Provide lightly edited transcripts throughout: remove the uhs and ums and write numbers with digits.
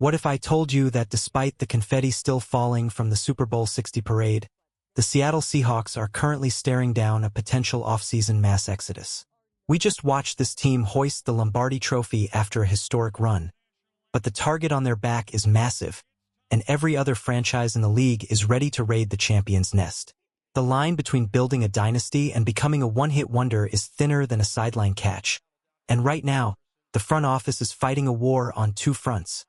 What if I told you that despite the confetti still falling from the Super Bowl 60 parade, the Seattle Seahawks are currently staring down a potential offseason mass exodus? We just watched this team hoist the Lombardi Trophy after a historic run, but the target on their back is massive, and every other franchise in the league is ready to raid the champion's nest. The line between building a dynasty and becoming a one-hit wonder is thinner than a sideline catch, and right now, the front office is fighting a war on two fronts: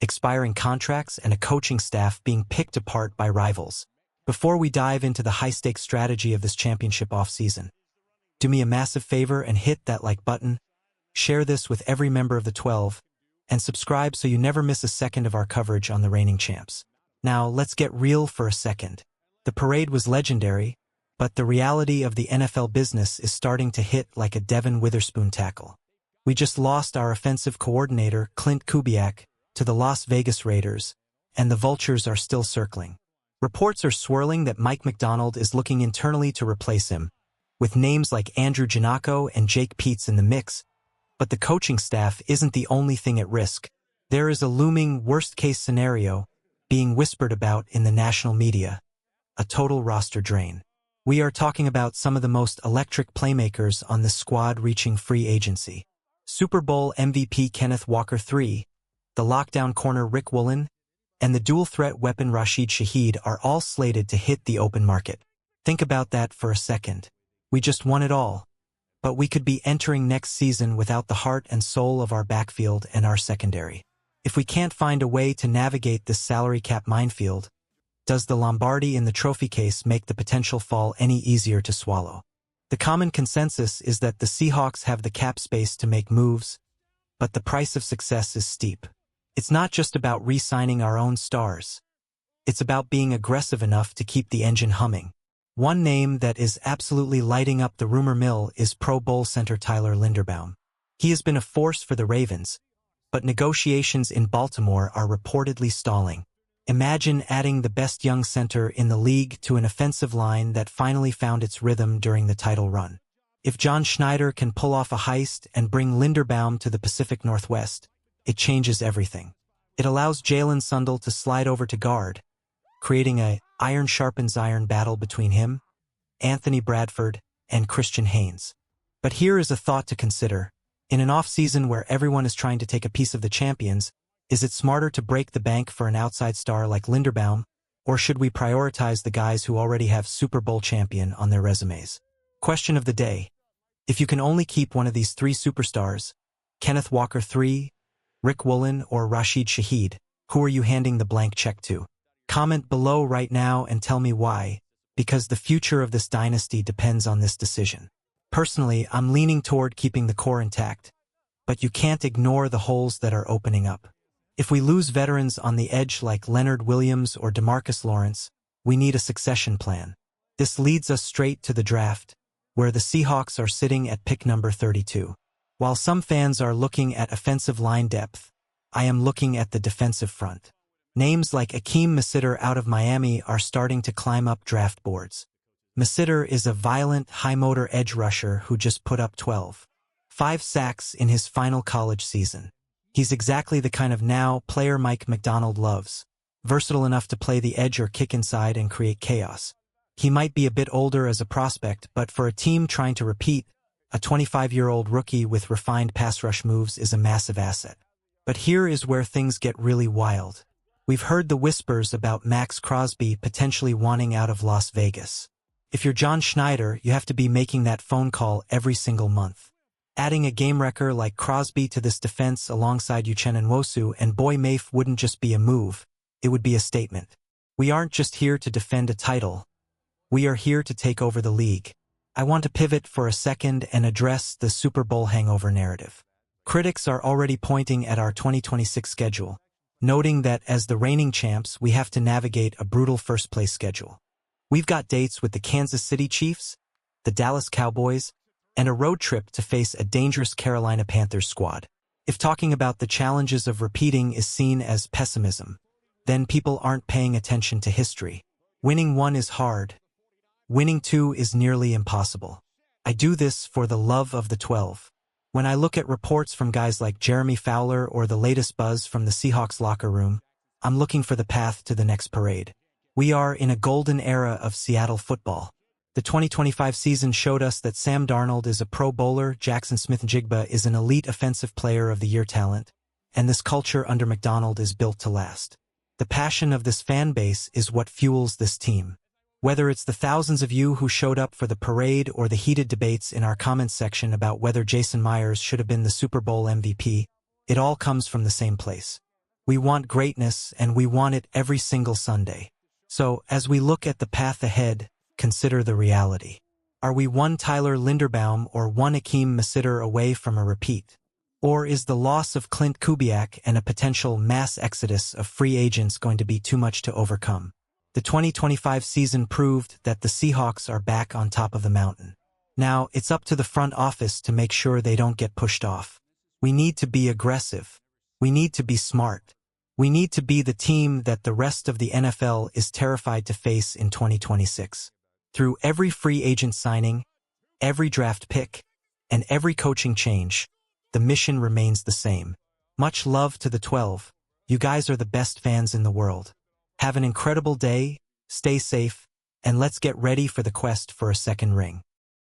expiring contracts and a coaching staff being picked apart by rivals. Before we dive into the high-stakes strategy of this championship offseason, do me a massive favor and hit that like button, share this with every member of the 12, and subscribe so you never miss a second of our coverage on the reigning champs. Now, let's get real for a second. The parade was legendary, but the reality of the NFL business is starting to hit like a Devin Witherspoon tackle. We just lost our offensive coordinator, Clint Kubiak, to the Las Vegas Raiders, and the vultures are still circling. Reports are swirling that Mike McDonald is looking internally to replace him, with names like Andrew Giannacco and Jake Peetz in the mix, but the coaching staff isn't the only thing at risk. There is a looming worst-case scenario being whispered about in the national media: a total roster drain. We are talking about some of the most electric playmakers on this squad reaching free agency. Super Bowl MVP Kenneth Walker III, the lockdown corner Rick Woolen, and the dual-threat weapon Rashid Shaheed are all slated to hit the open market. Think about that for a second. We just won it all, but we could be entering next season without the heart and soul of our backfield and our secondary. If we can't find a way to navigate this salary cap minefield, does the Lombardi in the trophy case make the potential fall any easier to swallow? The common consensus is that the Seahawks have the cap space to make moves, but the price of success is steep. It's not just about re-signing our own stars. It's about being aggressive enough to keep the engine humming. One name that is absolutely lighting up the rumor mill is Pro Bowl center Tyler Linderbaum. He has been a force for the Ravens, but negotiations in Baltimore are reportedly stalling. Imagine adding the best young center in the league to an offensive line that finally found its rhythm during the title run. If John Schneider can pull off a heist and bring Linderbaum to the Pacific Northwest, it changes everything. It allows Jalen Sundle to slide over to guard, creating a iron sharpens iron battle between him, Anthony Bradford, and Christian Haynes. But here is a thought to consider. In an off-season where everyone is trying to take a piece of the champions, is it smarter to break the bank for an outside star like Linderbaum, or should we prioritize the guys who already have Super Bowl champion on their resumes? Question of the day. If you can only keep one of these three superstars, Kenneth Walker III, Rick Woolen, or Rashid Shaheed, who are you handing the blank check to? Comment below right now and tell me why, because the future of this dynasty depends on this decision. Personally, I'm leaning toward keeping the core intact, but you can't ignore the holes that are opening up. If we lose veterans on the edge like Leonard Williams or DeMarcus Lawrence, we need a succession plan. This leads us straight to the draft, where the Seahawks are sitting at pick number 32. While some fans are looking at offensive line depth, I am looking at the defensive front. Names like Akeem Masitter out of Miami are starting to climb up draft boards. Masitter is a violent, high-motor edge rusher who just put up 12.5 sacks in his final college season. He's exactly the kind of player Mike McDonald loves, versatile enough to play the edge or kick inside and create chaos. He might be a bit older as a prospect, but for a team trying to repeat, a 25-year-old rookie with refined pass rush moves is a massive asset. But here is where things get really wild. We've heard the whispers about Max Crosby potentially wanting out of Las Vegas. If you're John Schneider, you have to be making that phone call every single month. Adding a game wrecker like Crosby to this defense alongside Uchenna Nwosu and Boy Mafe wouldn't just be a move, it would be a statement. We aren't just here to defend a title. We are here to take over the league. I want to pivot for a second and address the Super Bowl hangover narrative. Critics are already pointing at our 2026 schedule, noting that as the reigning champs, we have to navigate a brutal first-place schedule. We've got dates with the Kansas City Chiefs, the Dallas Cowboys, and a road trip to face a dangerous Carolina Panthers squad. If talking about the challenges of repeating is seen as pessimism, then people aren't paying attention to history. Winning one is hard. Winning two is nearly impossible. I do this for the love of the 12. When I look at reports from guys like Jeremy Fowler or the latest buzz from the Seahawks locker room, I'm looking for the path to the next parade. We are in a golden era of Seattle football. The 2025 season showed us that Sam Darnold is a Pro Bowler, Jackson Smith-Njigba is an elite offensive player of the year talent, and this culture under McDonald is built to last. The passion of this fan base is what fuels this team. Whether it's the thousands of you who showed up for the parade or the heated debates in our comments section about whether Jason Myers should have been the Super Bowl MVP, it all comes from the same place. We want greatness, and we want it every single Sunday. So, as we look at the path ahead, consider the reality. Are we one Tyler Linderbaum or one Akeem Masiter away from a repeat? Or is the loss of Clint Kubiak and a potential mass exodus of free agents going to be too much to overcome? The 2025 season proved that the Seahawks are back on top of the mountain. Now, it's up to the front office to make sure they don't get pushed off. We need to be aggressive. We need to be smart. We need to be the team that the rest of the NFL is terrified to face in 2026. Through every free agent signing, every draft pick, and every coaching change, the mission remains the same. Much love to the 12. You guys are the best fans in the world. Have an incredible day, stay safe, and let's get ready for the quest for a second ring.